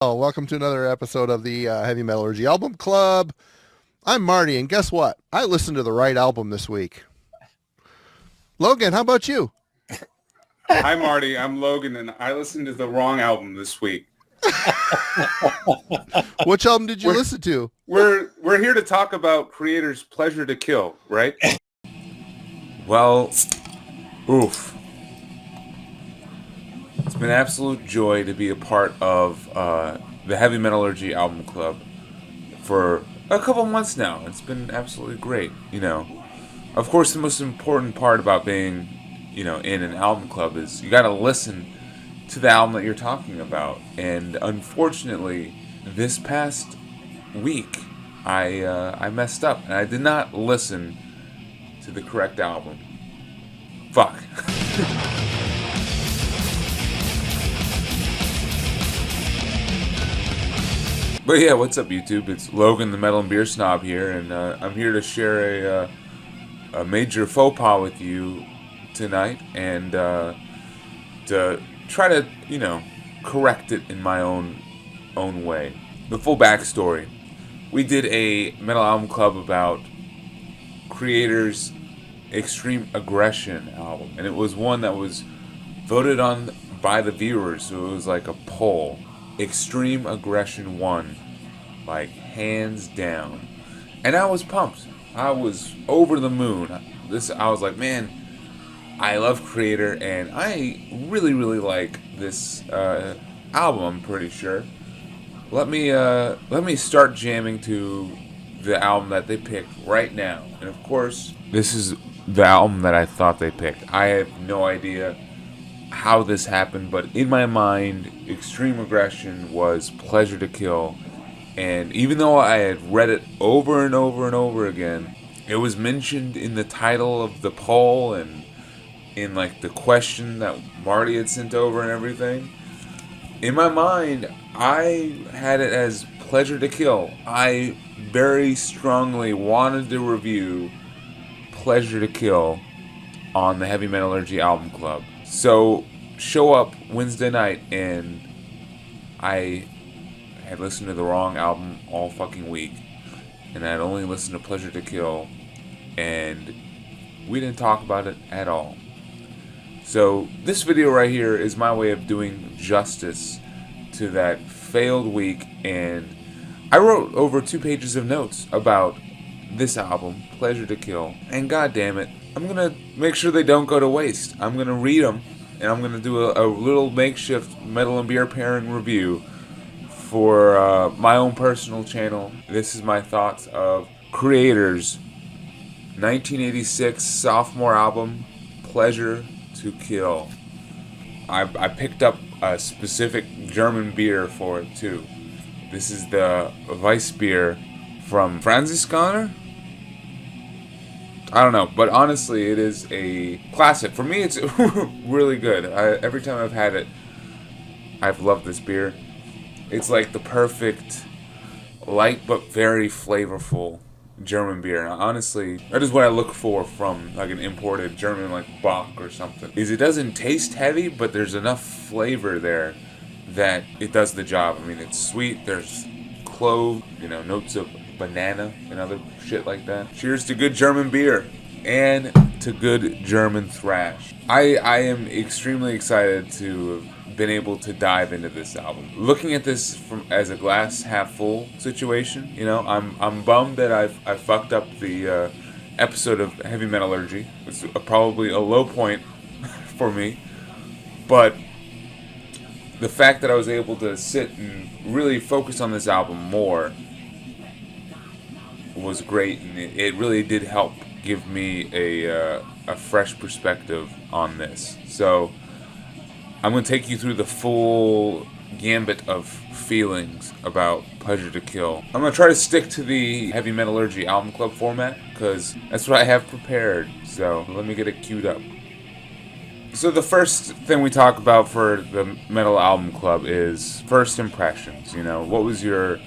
Oh, welcome to another episode of the Heavy Metallurgy Album Club. I'm Marty, and guess what? I listened to the right album this week. Logan, how about you? Hi, Marty. I'm Logan, and I listened to the wrong album this week. Which album did you listen to? We're here to talk about Kreator's Pleasure to Kill, right? Well, oof. It's been an absolute joy to be a part of the Heavy Metallurgy Album Club for a couple months now. It's been absolutely great, Of course, the most important part about being, in an album club is you got to listen to the album that you're talking about. And unfortunately, this past week, I messed up and I did not listen to the correct album. Fuck. But yeah, what's up, YouTube? It's Logan, the Metal and Beer Snob here, and I'm here to share a major faux pas with you tonight, and to try to, correct it in my own way. The full backstory: we did a metal album club about Kreator's Extreme Aggression album, and it was one that was voted on by the viewers, so it was like a poll. Extreme Aggression won, like hands down, and I was pumped. I was over the moon. I was like, man, I love Kreator, and I really like this album. I'm pretty sure. Let me start jamming to the album that they picked right now, and of course, this is the album that I thought they picked. I have no idea how this happened, but in my mind, Extreme Aggression was Pleasure to Kill, and even though I had read it over and over again, it was mentioned in the title of the poll and in like the question that Marty had sent over and everything. In my mind, I had it as Pleasure to Kill. I very strongly wanted to review Pleasure to Kill on the Heavy Metallurgy Album Club. So, show up Wednesday night, and I had listened to the wrong album all fucking week, and I had only listened to Pleasure to Kill, and we didn't talk about it at all. So, this video right here is my way of doing justice to that failed week, and I wrote over 2 pages of notes about this album, Pleasure to Kill, and god damn it, I'm gonna make sure they don't go to waste. I'm gonna read them, and I'm gonna do a little makeshift metal and beer pairing review for my own personal channel. This is my thoughts of Kreator's 1986 sophomore album, Pleasure to Kill. I picked up a specific German beer for it too. This is the Weiss beer from Franziskaner. I don't know, but honestly, it is a classic. For me, it's really good. Every time I've had it, I've loved this beer. It's like the perfect, light but very flavorful German beer. And honestly, that is what I look for from like an imported German, like Bock or something. Is it doesn't taste heavy, but there's enough flavor there that it does the job. I mean, it's sweet. There's clove, notes of banana and other shit like that. Cheers to good German beer and to good German thrash. I am extremely excited to have been able to dive into this album. Looking at this as a glass half full situation, I'm bummed that I fucked up the episode of Heavy Metallurgy. It's probably a low point for me, but the fact that I was able to sit and really focus on this album more was great, and it really did help give me a fresh perspective on this. So I'm going to take you through the full gambit of feelings about Pleasure to Kill. I'm going to try to stick to the Heavy Metallurgy Album Club format because that's what I have prepared. So let me get it queued up. So the first thing we talk about for the Metal Album Club is first impressions. What was your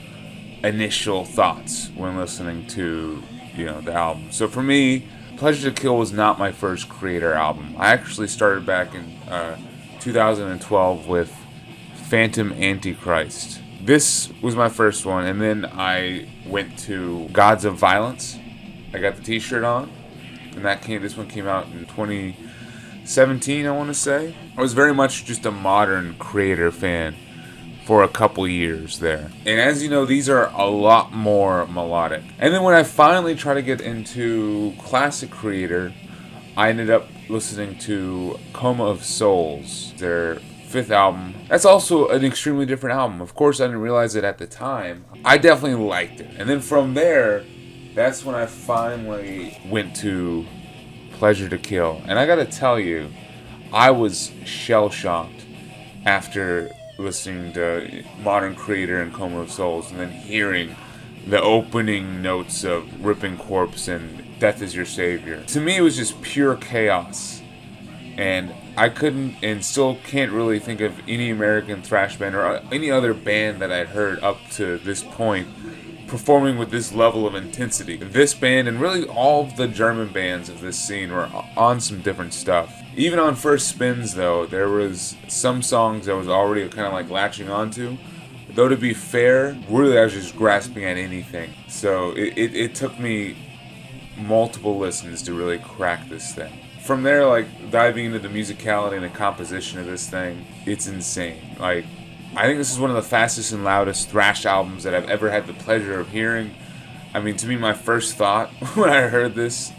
initial thoughts when listening to, the album? So for me, Pleasure to Kill was not my first Kreator album. I actually started back in 2012 with Phantom Antichrist. this was my first one, and then I went to Gods of Violence. I got the t-shirt on, and this one came out in 2017, I want to say. I was very much just a modern Kreator fan for a couple years there. And as you know, these are a lot more melodic. And then when I finally tried to get into classic Kreator, I ended up listening to Coma of Souls, their 5th album. That's also an extremely different album. Of course, I didn't realize it at the time. I definitely liked it. And then from there, that's when I finally went to Pleasure to Kill. And I gotta tell you, I was shell-shocked after listening to Modern Kreator and Coma of Souls, and then hearing the opening notes of Ripping Corpse and Death is Your Savior. To me, it was just pure chaos. And I couldn't and still can't really think of any American thrash band or any other band that I'd heard up to this point performing with this level of intensity. This band and really all of the German bands of this scene were on some different stuff. Even on first spins, though, there was some songs I was already kind of like latching onto. Though to be fair, really I was just grasping at anything. So it took me multiple listens to really crack this thing. From there, like, diving into the musicality and the composition of this thing, it's insane. Like, I think this is one of the fastest and loudest thrash albums that I've ever had the pleasure of hearing. I mean, to me, my first thought when I heard this,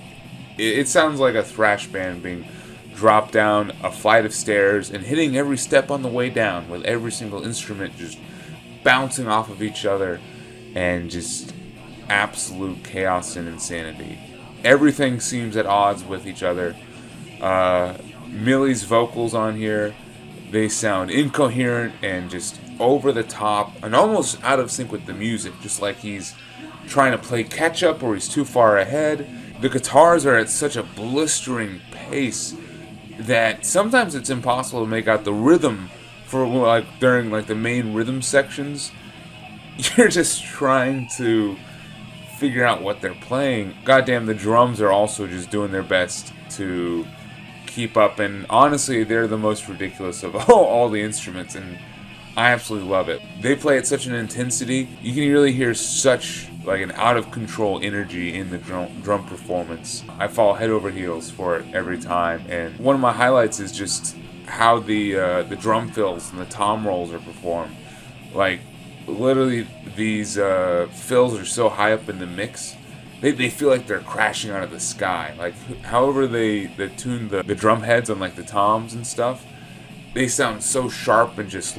it sounds like a thrash band being dropped down a flight of stairs and hitting every step on the way down, with every single instrument just bouncing off of each other, and just absolute chaos and insanity. Everything seems at odds with each other. Millie's vocals on here, they sound incoherent and just over the top and almost out of sync with the music, just like he's trying to play catch up or he's too far ahead. The guitars are at such a blistering pace that sometimes it's impossible to make out the rhythm for, like, during like the main rhythm sections. You're just trying to figure out what they're playing. Goddamn, the drums are also just doing their best to keep up, and honestly, they're the most ridiculous of all the instruments, and I absolutely love it. They play at such an intensity. You can really hear such like an out-of-control energy in the drum performance. I fall head over heels for it every time, and one of my highlights is just how the drum fills and the tom rolls are performed. Like, literally, these fills are so high up in the mix, they feel like they're crashing out of the sky. Like, however they tune the drum heads on like the toms and stuff, they sound so sharp and just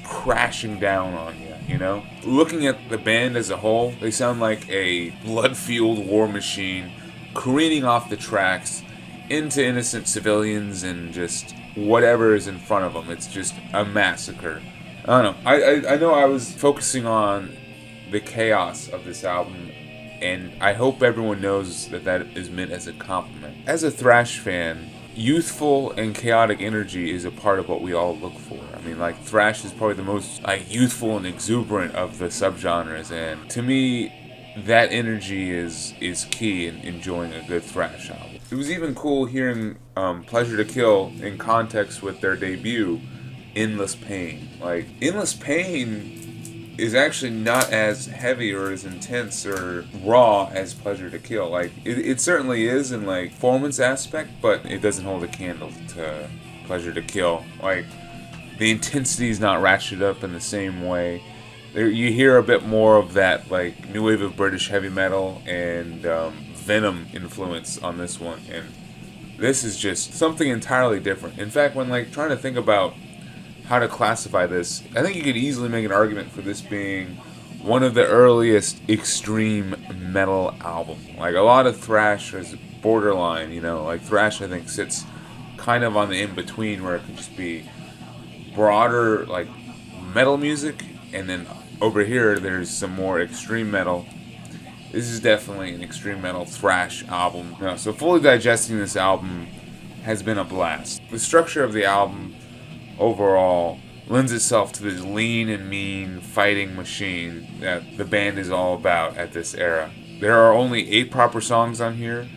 crashing down on you, you know? Looking at the band as a whole, they sound like a blood-fueled war machine careening off the tracks into innocent civilians and just whatever is in front of them. It's just a massacre. I don't know. I know I was focusing on the chaos of this album, and I hope everyone knows that is meant as a compliment. As a thrash fan, youthful and chaotic energy is a part of what we all look for. I mean, like, thrash is probably the most youthful and exuberant of the subgenres, and to me, that energy is key in enjoying a good thrash album. It was even cool hearing Pleasure to Kill in context with their debut, Endless Pain. Like, Endless Pain is actually not as heavy or as intense or raw as Pleasure to Kill. Like, it certainly is in performance aspect, but it doesn't hold a candle to Pleasure to Kill. Like, the intensity is not ratcheted up in the same way. You hear a bit more of that new wave of British heavy metal and Venom influence on this one, and this is just something entirely different. In fact, when trying to think about how to classify this, I think you could easily make an argument for this being one of the earliest extreme metal albums. Like, a lot of thrash is borderline, thrash I think sits kind of on the in-between where it could just be broader metal music, and then over here there's some more extreme metal. This is definitely an extreme metal thrash album. So fully digesting this album has been a blast. The structure of the album overall lends itself to this lean and mean fighting machine that the band is all about at this era. There are only 8 proper songs on here,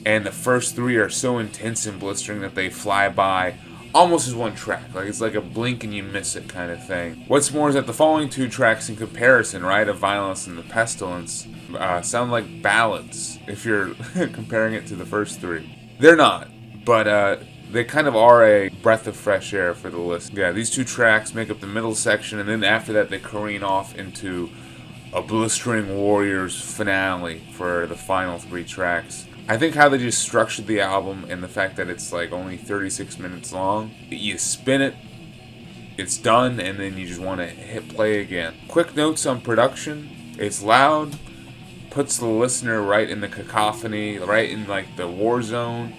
and the first 3 are so intense and blistering that they fly by almost as one track. Like, it's like a blink and you miss it kind of thing. What's more is that the following two tracks in comparison, Rite of Violence and The Pestilence, sound like ballads if you're comparing it to the first three. They're not, but they kind of are a breath of fresh air for the list. Yeah, these two tracks make up the middle section, and then after that they careen off into a Blistering Warriors finale for the final three tracks. I think how they just structured the album and the fact that it's like only 36 minutes long, you spin it, it's done, and then you just want to hit play again. Quick notes on production. It's loud, puts the listener right in the cacophony, right in like the war zone,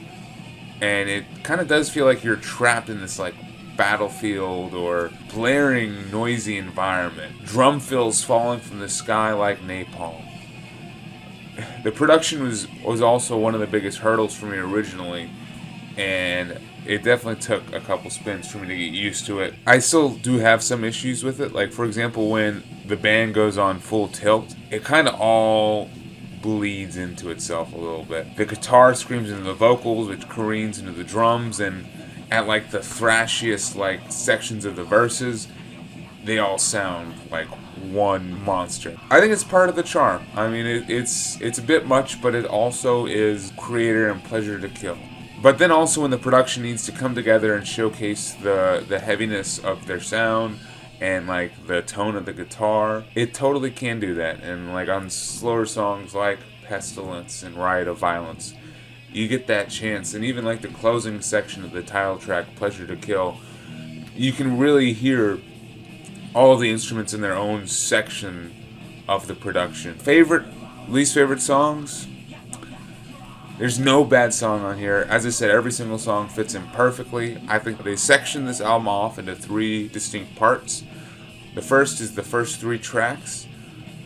and it kind of does feel like you're trapped in this like battlefield or blaring, noisy environment. Drum fills falling from the sky like napalm. The production was also one of the biggest hurdles for me originally, and it definitely took a couple spins for me to get used to it. I still do have some issues with it. Like, for example, when the band goes on full tilt, it kind of all bleeds into itself a little bit. The guitar screams into the vocals, which careens into the drums, and at like the thrashiest like sections of the verses, they all sound like one monster. I think it's part of the charm. I mean, it's a bit much, but it also is Kreator and Pleasure to Kill. But then also when the production needs to come together and showcase the heaviness of their sound and like the tone of the guitar, it totally can do that. And like on slower songs like Pestilence and Riot of Violence, you get that chance. And even like the closing section of the title track, Pleasure to Kill, you can really hear all of the instruments in their own section of the production. Least favorite songs? There's no bad song on here. As I said, every single song fits in perfectly. I think they sectioned this album off into three distinct parts. The first is the first three tracks.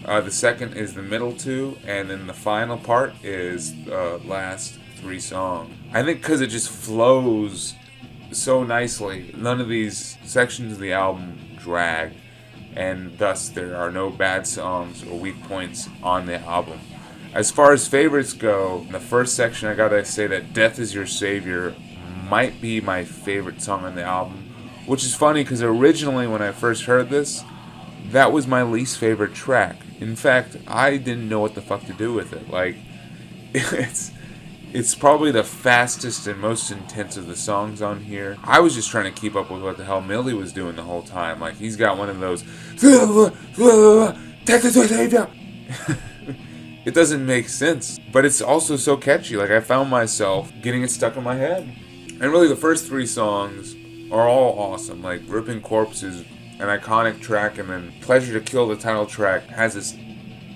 The second is the middle two. And then the final part is the last three songs. I think because it just flows so nicely, none of these sections of the album drag, and thus there are no bad songs or weak points on the album. As far as favorites go, in the first section I gotta say that Death Is Your Savior might be my favorite song on the album, which is funny because originally when I first heard this, that was my least favorite track. In fact, I didn't know what the fuck to do with it. Like, it's probably the fastest and most intense of the songs on here. I was just trying to keep up with what the hell Millie was doing the whole time. Like, he's got one of those it doesn't make sense, but it's also so catchy. Like, I found myself getting it stuck in my head. And really the first three songs are all awesome. Like Ripping Corpse is an iconic track, and then Pleasure to Kill, the title track, has this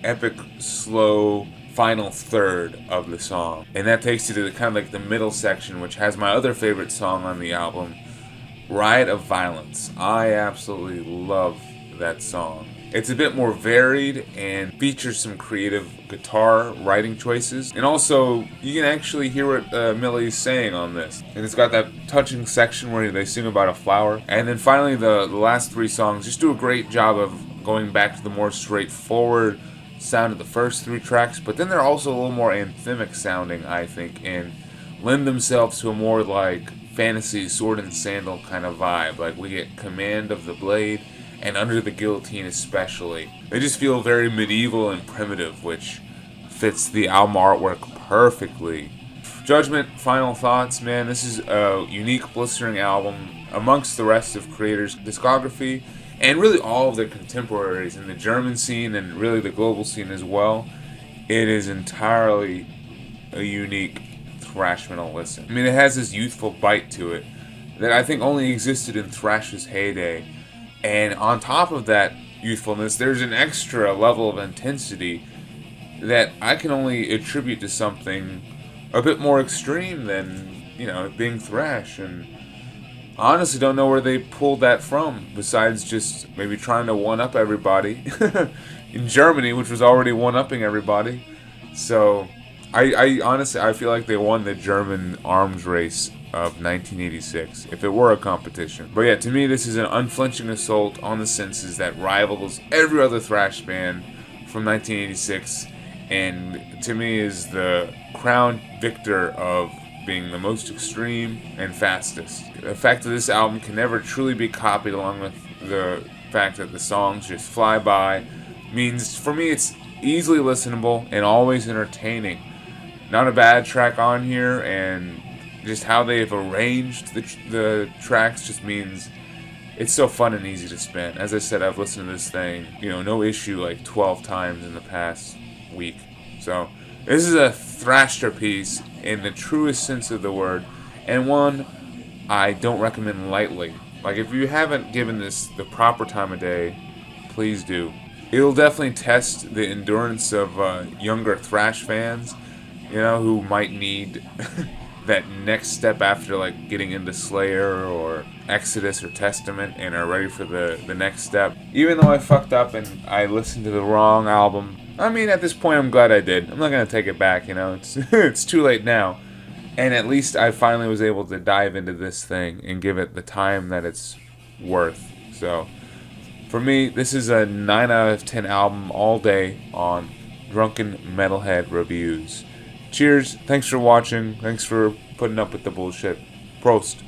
epic, slow final third of the song. And that takes you to kind of like the middle section, which has my other favorite song on the album, Riot of Violence. I absolutely love that song. It's a bit more varied and features some creative guitar writing choices. And also, you can actually hear what Millie's saying on this. And it's got that touching section where they sing about a flower. And then finally, the last three songs just do a great job of going back to the more straightforward sound of the first three tracks. But then they're also a little more anthemic sounding, I think, and lend themselves to a more like fantasy sword and sandal kind of vibe. Like, we get Command of the Blade and Under the Guillotine especially. They just feel very medieval and primitive, which fits the album artwork perfectly. Judgment, final thoughts, man. This is a unique, blistering album amongst the rest of Kreator's discography, and really all of their contemporaries in the German scene and really the global scene as well. It is entirely a unique thrash metal listen. I mean, it has this youthful bite to it that I think only existed in thrash's heyday. And on top of that youthfulness, there's an extra level of intensity that I can only attribute to something a bit more extreme than, being thrash. And I honestly don't know where they pulled that from, besides just maybe trying to one-up everybody in Germany, which was already one-upping everybody. So I honestly, I feel like they won the German arms race of 1986, if it were a competition. But yeah, to me, this is an unflinching assault on the senses that rivals every other thrash band from 1986, and to me is the crown victor of being the most extreme and fastest. The fact that this album can never truly be copied, along with the fact that the songs just fly by, means for me it's easily listenable and always entertaining. Not a bad track on here, and just how they've arranged the tracks just means it's so fun and easy to spin. As I said, I've listened to this thing, no issue, like 12 times in the past week. So this is a thrasher piece in the truest sense of the word, and one I don't recommend lightly. Like, if you haven't given this the proper time of day, please do. It'll definitely test the endurance of younger thrash fans, who might need that next step after, like, getting into Slayer or Exodus or Testament and are ready for the next step. Even though I fucked up and I listened to the wrong album, I mean, at this point I'm glad I did. I'm not going to take it back, it's too late now. And at least I finally was able to dive into this thing and give it the time that it's worth. So, for me, this is a 9 out of 10 album all day on Drunken Metalhead Reviews. Cheers, thanks for watching, thanks for putting up with the bullshit. Prost.